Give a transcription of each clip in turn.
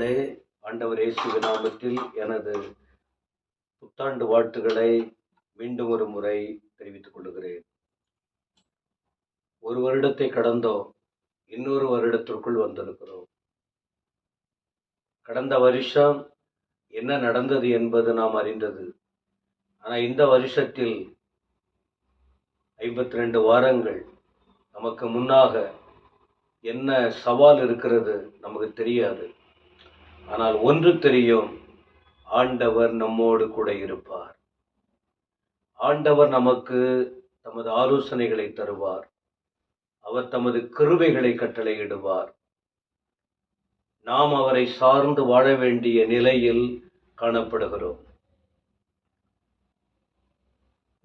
பிள்ளைகளே, ஆண்டவர் இயேசுவின் நாமத்தில் எனது புத்தாண்டு வாழ்த்துக்களை மீண்டும் ஒரு முறை தெரிவித்துக் கொள்கிறேன். ஒரு வருடத்தை கடந்தோம், இன்னொரு வருடத்திற்குள் வந்திருக்கிறோம். கடந்த வருஷம் என்ன நடந்தது என்பது நாம் அறிந்தது. ஆனால் இந்த வருஷத்தில் 52 வாரங்கள் நமக்கு முன்னாக என்ன சவால் இருக்கிறது நமக்கு தெரியாது. ஆனால் ஒன்று தெரியும், ஆண்டவர் நம்மோடு கூட இருப்பார். ஆண்டவர் நமக்கு தமது ஆலோசனைகளை தருவார். அவர் தமது கிருபைகளை கட்டளையிடுவார். நாம் அவரை சார்ந்து வாழ வேண்டிய நிலையில் காணப்படுகிறோம்.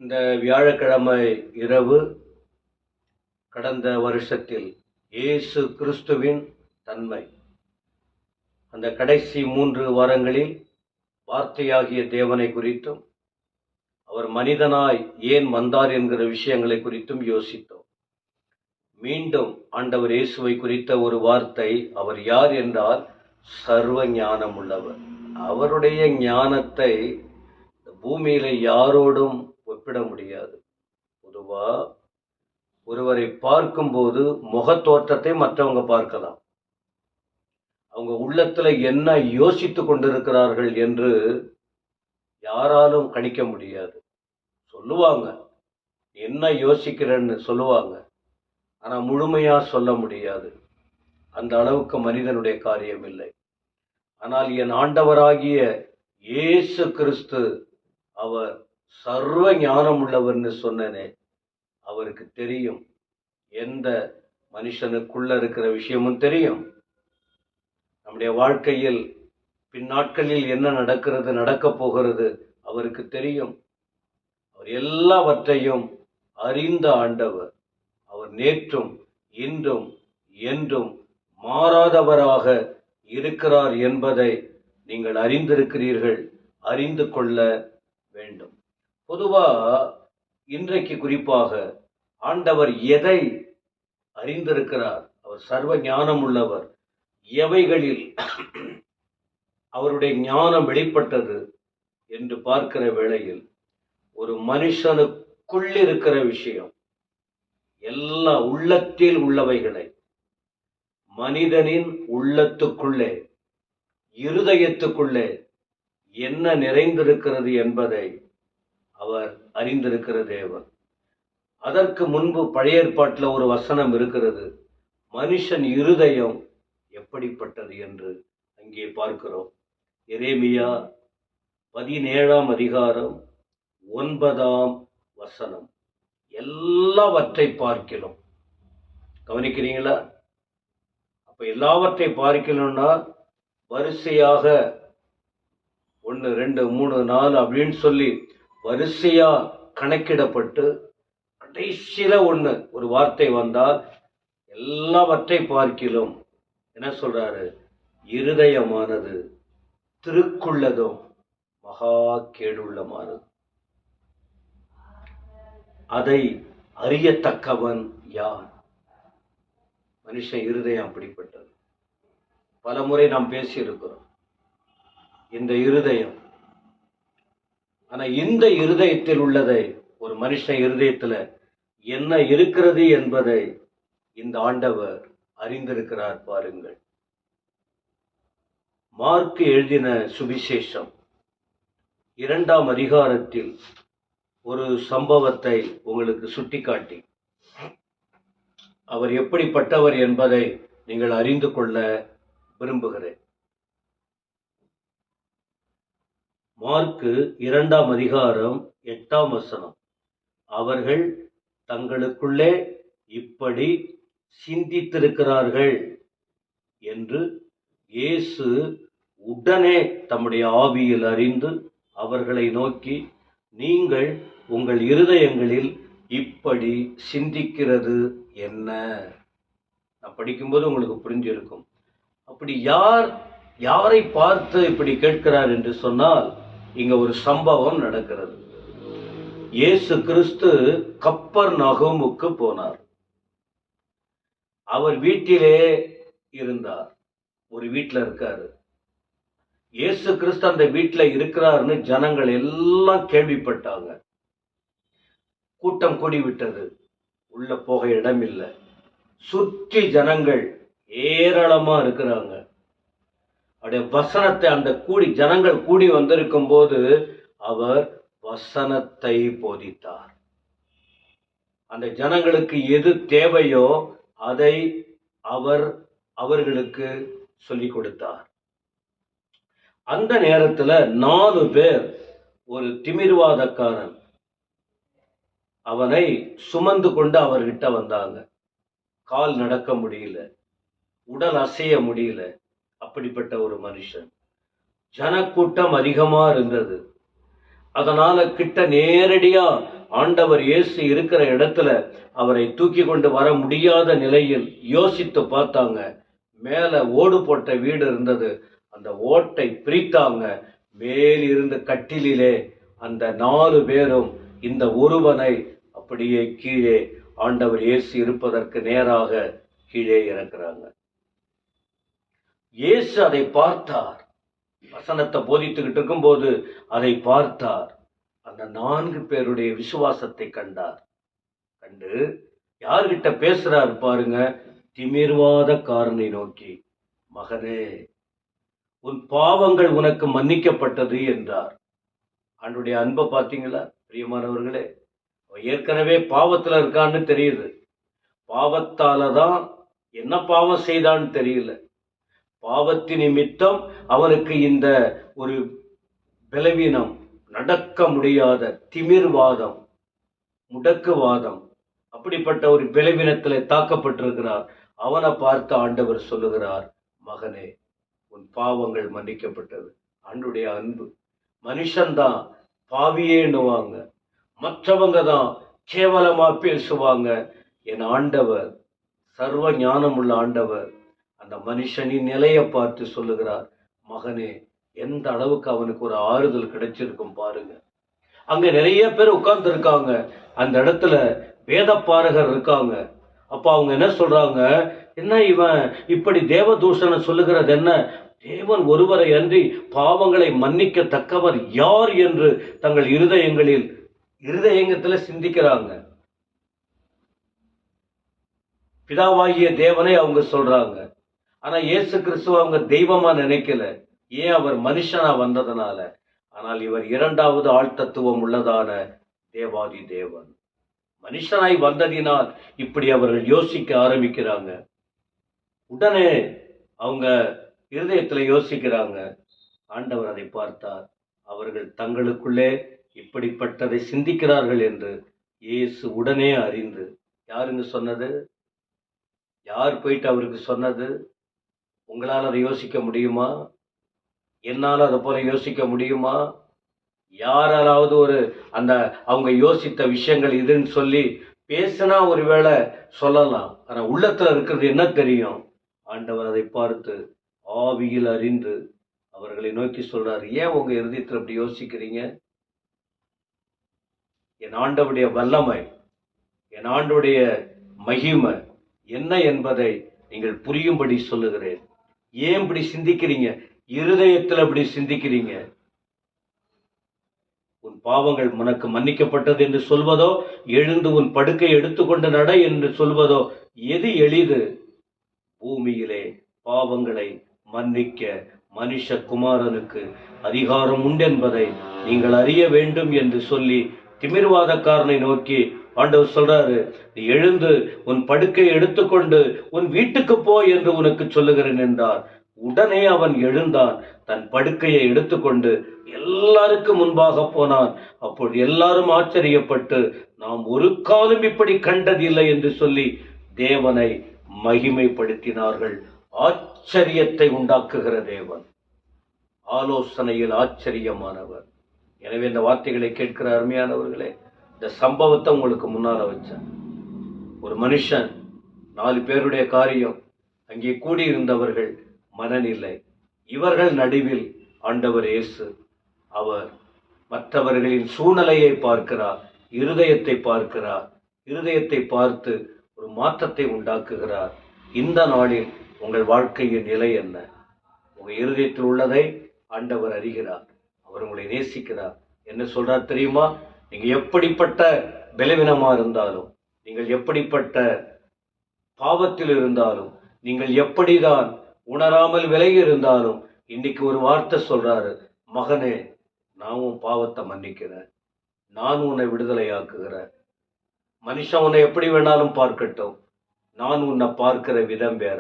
இந்த வியாழக்கிழமை இரவு கடந்த வருஷத்தில் இயேசு கிறிஸ்துவின் தன்மை, அந்த கடைசி 3 வாரங்களில் வார்த்தையாகிய தேவனை குறித்தும் அவர் மனிதனாய் ஏன் வந்தார் என்கிற விஷயங்களை குறித்தும் யோசித்தோம். மீண்டும் ஆண்டவர் இயேசுவை குறித்த ஒரு வார்த்தை, அவர் யார் என்றால் சர்வ ஞானம் உள்ளவர். அவருடைய ஞானத்தை பூமியில யாரோடும் ஒப்பிட முடியாது. பொதுவா ஒருவரை பார்க்கும்போது முக தோற்றத்தை மற்றவங்க பார்க்கலாம். அவங்க உள்ளத்துல என்ன யோசித்து கொண்டிருக்கிறார்கள் என்று யாராலும் கணிக்க முடியாது. சொல்லுவாங்க, என்ன யோசிக்கிறேன்னு சொல்லுவாங்க, ஆனா முழுமையா சொல்ல முடியாது. அந்த அளவுக்கு மனிதனுடைய காரியம் இல்லை. ஆனால் என் ஆண்டவராகிய இயேசு கிறிஸ்து அவர் சர்வ ஞானம் உள்ளவர்னு சொன்னனே, அவருக்கு தெரியும். எந்த மனுஷனுக்குள்ள இருக்கிற விஷயமும் தெரியும். நம்முடைய வாழ்க்கையில் பின்னாட்களில் என்ன நடக்கப் போகிறது அவருக்கு தெரியும். அவர் எல்லாவற்றையும் அறிந்த ஆண்டவர். அவர் நேற்றும் இன்றும் என்றும் மாறாதவராக இருக்கிறார் என்பதை நீங்கள் அறிந்திருக்கிறீர்கள், அறிந்து கொள்ள வேண்டும். பொதுவா இன்றைக்கு குறிப்பாக ஆண்டவர் எதை அறிந்திருக்கிறார், அவர் சர்வ ஞானம் உள்ளவர், எவைகளில் அவருடைய ஞானம் வெளிப்பட்டது என்று பார்க்கிற வேளையில், ஒரு மனுஷனுக்குள் இருக்கிற விஷயம், எல்லா உள்ளத்தில் உள்ளவைகளை, மனிதனின் உள்ளத்துக்குள்ளே இருதயத்துக்குள்ளே என்ன நிறைந்திருக்கிறது என்பதை அவர் அறிந்திருக்கிற தேவன். அதற்கு முன்பு பழைய ஏற்பாட்டில் ஒரு வசனம் இருக்கிறது, மனுஷன் இருதயம் எப்படிப்பட்டது என்று அங்கே பார்க்கிறோம். எரேமியா 17ஆம் அதிகாரம் 9ஆம் வசனம். எல்லாவற்றை பார்க்கிறோம். கவனிக்கிறீங்களா? அப்ப எல்லாவற்றை பார்க்கணும்னா வரிசையாக 1 2 3 4 அப்படின்னு சொல்லி வரிசையா கணக்கிடப்பட்டு கடைசியில ஒரு வார்த்தை வந்தால் எல்லாவற்றை பார்க்கிலும் என்ன சொல்றாரு, இருதயமானது திருக்குள்ளதும் மகா கேடுள்ளமானது, அதை அறியத்தக்கவன் யார்? மனுஷன் இருதயம் அப்படிப்பட்டது. பலமுறை நாம் பேசியிருக்கிறோம் இந்த இருதயம். ஆனா இந்த இருதயத்தில் உள்ளதை, ஒரு மனுஷன் இருதயத்துல என்ன இருக்கிறது என்பதை இந்த ஆண்டவர் அறிந்திருக்கிறார். பாருங்கள், மார்க் எழுதின சுவிசேஷம் 2ஆம் அதிகாரத்தில் ஒரு சம்பவத்தை உங்களுக்கு சுட்டிக்காட்டி அவர் எப்படிப்பட்டவர் என்பதை நீங்கள் அறிந்து கொள்ள விரும்புகிறேன். மார்க்கு 2ஆம் அதிகாரம் 8ஆம் வசனம். அவர்கள் தங்களுக்குள்ளே இப்படி சிந்தித்திருக்கிறார்கள் என்று இயேசு உடனே தம்முடைய ஆவியில் அறிந்து அவர்களை நோக்கி, நீங்கள் உங்கள் இருதயங்களில் இப்படி சிந்திக்கிறது என்ன? நான் படிக்கும்போது உங்களுக்கு புரிஞ்சிருக்கும். அப்படி யாரை பார்த்து இப்படி கேட்கிறார் என்று சொன்னால், இங்க ஒரு சம்பவம் நடக்கிறது. இயேசு கிறிஸ்து கப்பர்நகூமுக்கு போனார். அவர் வீட்டிலே இருந்தார். ஒரு வீட்டில் இருக்காரு. இயேசு கிறிஸ்து அந்த வீட்டுல இருக்கிறாருன்னு ஜனங்கள் எல்லாம் கேள்விப்பட்டாங்க. கூட்டம் கூடி விட்டது. உள்ள போக இடம் இல்லை. சுற்றி ஜனங்கள் ஏராளமா இருக்கிறாங்க. அவருடைய வசனத்தை அந்த ஜனங்கள் கூடி வந்திருக்கும் போது அவர் வசனத்தை போதித்தார். அந்த ஜனங்களுக்கு எது தேவையோ அதை அவர் அவர்களுக்கு சொல்லிக் கொடுத்தார். அந்த நேரத்துல 4 பேர், ஒரு திமிர்வாதக்காரன், அவனை சுமந்து கொண்டு அவர்கிட்ட வந்தாங்க. கால் நடக்க முடியல, உடல் அசைய முடியல. அப்படிப்பட்ட ஒரு மனுஷன். ஜனக்கூட்டம் அதிகமா இருந்தது. அதனால கிட்ட நேரடியா ஆண்டவர் இயேசு இருக்கிற இடத்துல அவரை தூக்கி கொண்டு வர முடியாத நிலையில் யோசித்து பார்த்தாங்க. மேல ஓடு போட்ட வீடு இருந்தது. அந்த ஓட்டை பிரித்தாங்க. மேலிருந்த கட்டிலே அந்த 4 பேரும் இந்த ஒருவனை அப்படியே கீழே, ஆண்டவர் இயேசு இருப்பதற்கு நேராக கீழே இறக்குறாங்க. இயேசு அதை பார்த்தார். வசனத்தை போதித்துக்கிட்டு இருக்கும் போது அதை பார்த்தார். அந்த 4 பேருடைய விசுவாசத்தை கண்டார். கண்டு யார்கிட்ட பேசுறாரு பாருங்க, திமிர்வாதக்காரனை நோக்கி, மகனே, உன் பாவங்கள் உனக்கு மன்னிக்கப்பட்டது என்றார். அவனுடைய அன்பை பார்த்தீங்களா பிரியமானவர்களே? ஏற்கனவே பாவத்துல இருக்கான்னு தெரியுது. பாவத்தாலதான் என்ன பாவம் செய்தான்னு தெரியல. பாவத்தின் நிமித்தம் அவனுக்கு இந்த ஒரு பலவீனம், நடக்க முடியாத திமிர்வாதம், முடக்குவாதம், அப்படிப்பட்ட ஒரு பலவீனத்தில் தாக்கப்பட்டிருக்கிறார். அவனை பார்த்து ஆண்டவர் சொல்லுகிறார், மகனே, உன் பாவங்கள் மன்னிக்கப்பட்டது. ஆண்டுடைய அன்பு. மனுஷன்தான் பாவியேன்னுவாங்க, மற்றவங்க தான் கேவலமா பேசுவாங்க. என் ஆண்டவர், சர்வ ஞானம் உள்ள ஆண்டவர், அந்த மனுஷனின் நிலையை பார்த்து சொல்லுகிறார், மகனே, எந்த அளவுக்கு அவனுக்கு ஒரு ஆறுதல் கிடைச்சிருக்கும் பாருங்க. அங்க நிறைய பேர் உட்கார்ந்து இருக்காங்க. அந்த இடத்துல வேதப்பாரகர் இருக்காங்க. அப்ப அவங்க என்ன சொல்றாங்க, என்ன இவன் இப்படி தேவதூஷணம் சொல்லுகிறது என்ன? தேவன் ஒருவரை அன்றி பாவங்களை மன்னிக்க தக்கவர் யார் என்று தங்கள் இருதயத்துல சிந்திக்கிறாங்க. பிதாவாகிய தேவனை அவங்க சொல்றாங்க. ஆனா இயேசு கிறிஸ்துவ அவங்க தெய்வமா நினைக்கல. ஏன்? அவர் மனுஷனா வந்ததுனால. ஆனால் இவர் 2வது ஆழ்த்தத்துவம் உள்ளதான தேவாதி தேவன். மனுஷனாய் வந்ததினால் இப்படி அவர்கள் யோசிக்க ஆரம்பிக்கிறாங்க. உடனே அவங்க இருதயத்துல யோசிக்கிறாங்க. ஆண்டவர் அதை பார்த்தார். அவர்கள் தங்களுக்குள்ளே இப்படிப்பட்டதை சிந்திக்கிறார்கள் என்று இயேசு உடனே அறிந்து, யாருங்க சொன்னது? யார் போயிட்டு அவருக்கு சொன்னது? உங்களால் அதை யோசிக்க முடியுமா? என்னால் அதை போல யோசிக்க முடியுமா? யாராலாவது அந்த அவங்க யோசித்த விஷயங்கள் இதுன்னு சொல்லி பேசினா ஒருவேளை சொல்லலாம். ஆனா உள்ளத்துல இருக்கிறது என்ன தெரியும்? ஆண்டவர் அதை பார்த்து ஆவியில் அறிந்து அவர்களை நோக்கி சொல்றாரு, ஏன் உங்க இருதயத்தில் அப்படி யோசிக்கிறீங்க? என் ஆண்டவருடைய வல்லமை, என் ஆண்டவருடைய மகிமை என்ன என்பதை நீங்கள் புரியும்படி சொல்லுகிறேன். ஏன் இப்படி சிந்திக்கிறீங்க? இருதயத்தில் அப்படி சிந்திக்கிறீங்க. உன் பாவங்கள் உனக்கு மன்னிக்கப்பட்டது என்று சொல்வதோ, எழுந்து உன் படுக்கை எடுத்துக்கொண்டு நட என்று சொல்வதோ எது எளிது? பூமியிலே பாவங்களை மன்னிக்க மனுஷகுமாரனுக்கு அதிகாரம் உண்டென்பதை நீங்கள் அறிய வேண்டும் என்று சொல்லி திமிர்வாதக்காரனை நோக்கி ஆண்டவர் சொல்றாரு, நீ எழுந்து உன் படுக்கையை எடுத்துக்கொண்டு உன் வீட்டுக்கு போ என்று உனக்கு சொல்லுகிறேன் என்றார். உடனே அவன் எழுந்தான், தன் படுக்கையை எடுத்துக்கொண்டு எல்லாருக்கும் முன்பாக போனான். அப்போது எல்லாரும் ஆச்சரியப்பட்டு, நாம் ஒரு காலம் இப்படி கண்டதில்லை என்று சொல்லி தேவனை மகிமைப்படுத்தினார்கள். ஆச்சரியத்தை உண்டாக்குகிற தேவன், ஆலோசனையில் ஆச்சரியமானவர். எனவே இந்த வார்த்தைகளை கேட்கிற அருமையானவர்களே, இந்த சம்பவத்தை உங்களுக்கு முன்னால வச்சேன். ஒரு மனுஷன், 4 பேருடைய காரியம், அங்கே கூடியிருந்தவர்கள் மனநிலை, இவர்கள் நடுவில் ஆண்டவர் இயேசு. அவர் மற்றவர்களின் சூழ்நிலையை பார்க்கிறார், இருதயத்தை பார்க்கிறார். இருதயத்தை பார்த்து ஒரு மாற்றத்தை உண்டாக்குகிறார். இந்த நாளில் உங்கள் வாழ்க்கையின் நிலை என்ன? உங்கள் இருதயத்தில் உள்ளதை ஆண்டவர் அறிகிறார். அவர் உங்களை நேசிக்கிறார். என்ன சொல்றார் தெரியுமா? நீங்க எப்படிப்பட்ட பலவீனமா இருந்தாலும், நீங்கள் எப்படிப்பட்ட பாவத்தில் இருந்தாலும், நீங்கள் எப்படிதான் உணராமல் விலகி இருந்தாலும், இன்னைக்கு ஒரு வார்த்தை சொல்றாரு, மகனே, நான் உன் பாவத்தை மன்னிக்கிறேன், நான் உன்னை விடுதலையாக்குகிறேன். மனுஷன் உன்னை எப்படி வேணாலும் பார்க்கட்டும், நான் உன்னை பார்க்கிற விதம் வேற.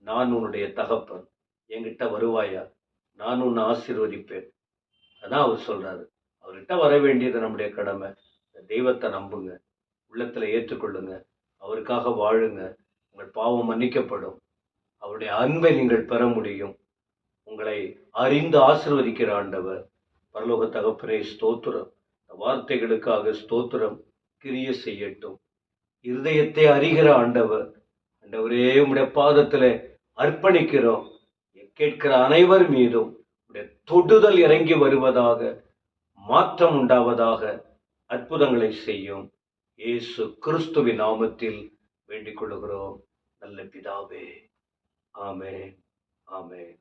நான் உன்னுடைய தகப்பன், என்கிட்ட வருவாயா, நான் உன்னை ஆசீர்வதிப்பேன். அதான் அவர் சொல்றாரு. அவர்கிட்ட வர வேண்டியது நம்முடைய கடமை. தெய்வத்தை நம்புங்க, உள்ளத்துல ஏற்றுக்கொள்ளுங்க, அவருக்காக வாழுங்க. உங்கள் பாவம் மன்னிக்கப்படும். அவருடைய அன்பை நீங்கள் பெற முடியும். உங்களை அறிந்து ஆசீர்வதிக்கிற ஆண்டவர். பரலோக தகப்பனே, ஸ்தோத்திரம். வார்த்தைகளுக்காக ஸ்தோத்திரம். கிரிய செய்யட்டும். இருதயத்தை அறிகிற ஆண்டவர். ஆண்டவரே, உம்முடைய பாதத்துல அர்ப்பணிக்கிறோம். கேட்கிற அனைவர் மீதும் உடைய தொடுதல் இறங்கி வருவதாக, மாற்றம் உண்டாவதாக, அற்புதங்களை செய்யும். இயேசு கிறிஸ்துவின் நாமத்தில் வேண்டிக் கொள்கிறோம் நல்ல பிதாவே. ஆமென், ஆமென்.